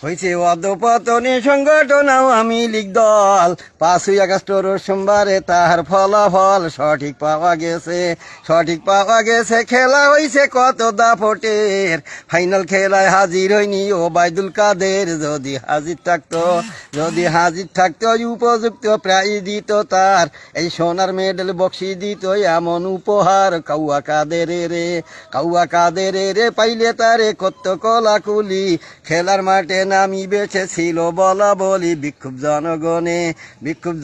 হয়েছে অধপতনে সংগঠন আওয়ামী লীগ দল 5ই আগস্ট সোমবারে তাহার ফলাফল সঠিক পাওয়া গেছে খেলা হয়েছে কত দাপটের ফাইনাল খেলায় হাজির হয়নি ওবায়দুল কাদের যদি হাজির থাকতো উপযুক্ত প্রায় দিত তার এই সোনার মেডেল বক্সি দিত এমন উপহার কাউয়া কাদের রে পাইলে তারে কত কলাকুলি খেলার মাঠে নামি বেছে ছিল বলা বলি বিক্ষুব্ধ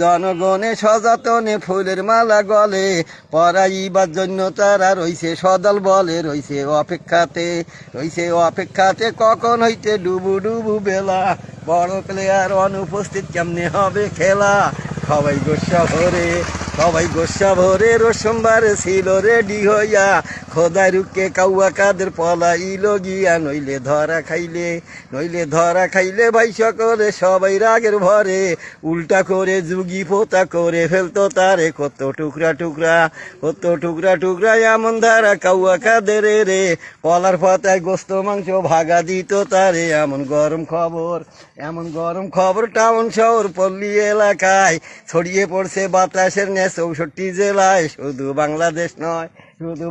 জনগণে সযতনে ফুলের মালা গলে পরাইবার জন্য তারা রইছে সদল বলে রইছে অপেক্ষাতে কখন হইতে ডুবু বেলা বড় প্লেয়ার অনুপস্থিত কেমনে হবে খেলা সবাই গোসা ভরে সোমবারে ছিল রেডি হইয়া খোদাই রুকে কাউয়া কাদের পলাইল গিয়া নইলে ধরা খাইলে ভাই সকলে সবাই রাগের ভরে উল্টা করে যুগি পোতা করে ফেলতো তারে কত টুকরা এমন ধারা কাউয়া কাদের রে কলার পাতায় গোস্ত মাংস ভাগা দিত তারে এমন গরম খবর টাউন শহর পল্লী এলাকায় ছড়িয়ে পড়ছে বাতাসের ন্যায় 64 জেলায় শুধু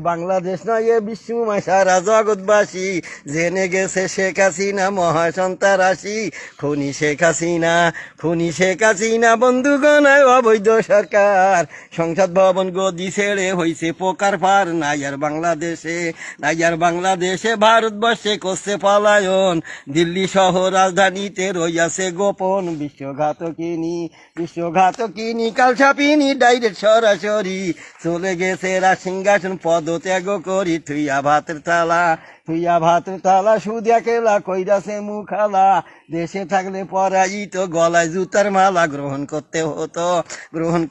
বাংলাদেশ নয় এ বিশ্বময় সারা জগৎবাসী জেনে গেছে শেখ হাসিনা মহাসন্ত্রাসী খুনি শেখ হাসিনা বন্ধুগণায় অবৈধ সরকার সংসদ ভবন গদি ছেড়ে হইছে পোকার পার নাই আর বাংলাদেশে ভারতবর্ষে করছে পলায়ন দিল্লি শহর রাজধানীতে রইয়াছে গোপন বিশ্বঘাতকিনী কালসাপিনী ডাইরেক্ট সরাসরি চলে গেছে সিংহাসন পদত্যাগ করি থুইয়া ভাতের তালা সুদিয়া কেলা কইরাছে মুখালা দেশে থাকলে পরাইত গলায় জুতার মালা গ্রহণ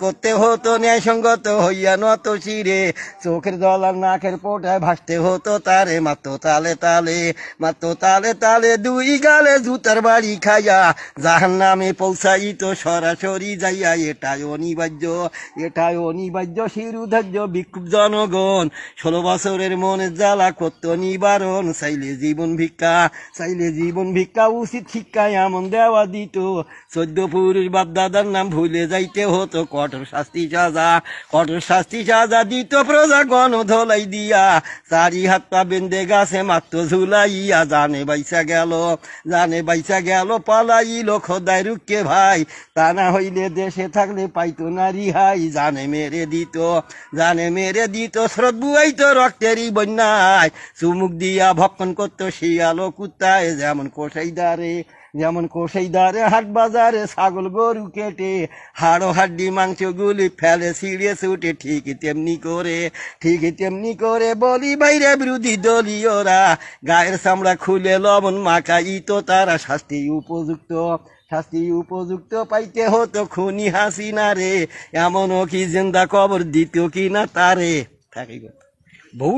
করতে হতো ন্যায়সঙ্গত হইয়া নত শিরে চোখের জলার নাকের পোটায় ভাসতে হতো তারে মাত্র তালে দুই গালে জুতার বাড়ি খাইয়া জাহান্নামে পৌঁছাইত সরাসরি যাইয়া এটাই অনিবার্য শিরুধার্য বিক্ষুব্ধ জনগণ 16 বছরের মনের জ্বালা করত নিবারণ চাইলে জীবন ভিক্ষা উচিত শিক্ষায় এমন দেওয়া দিত 14 পুরুষ বাপ দাদার নাম ভুলে যাইতে হতো কঠোর শাস্তি সাজা দিত প্রজা গণ ধলাই দিয়া 4 হাত পা বেঁধে গাছে মাত্র ঝুলাইয়া জানে বাইসা গেল পালাইল খোদাই রুকে ভাই তা না হইলে দেশে থাকলে পাইতো না রিহাই জানে মেরে দিত স্রোত বুয়াইতো রক্তেরই বন্যায় চুমুক দিয়া ভক্ষণ করতো শিয়ালো কুত্তায় যেমন কোষাইদারে হাট বাজারে ছাগল গরু কেটে হাড়ো হাড্ডি মাংস গুলি ফেলে ছিঁড়ে ছুটে ঠিক তেমনি করে বলি বাইরে বিরোধী দলীয়রা গায়ের চামড়া খুলে লবণ মাখাইতো তারা শাস্তি উপযুক্ত পাইতে হতো খুনি হাসিনা রে এমনও কি জিন্দা কবর দিত কিনা তারে থাকি বহু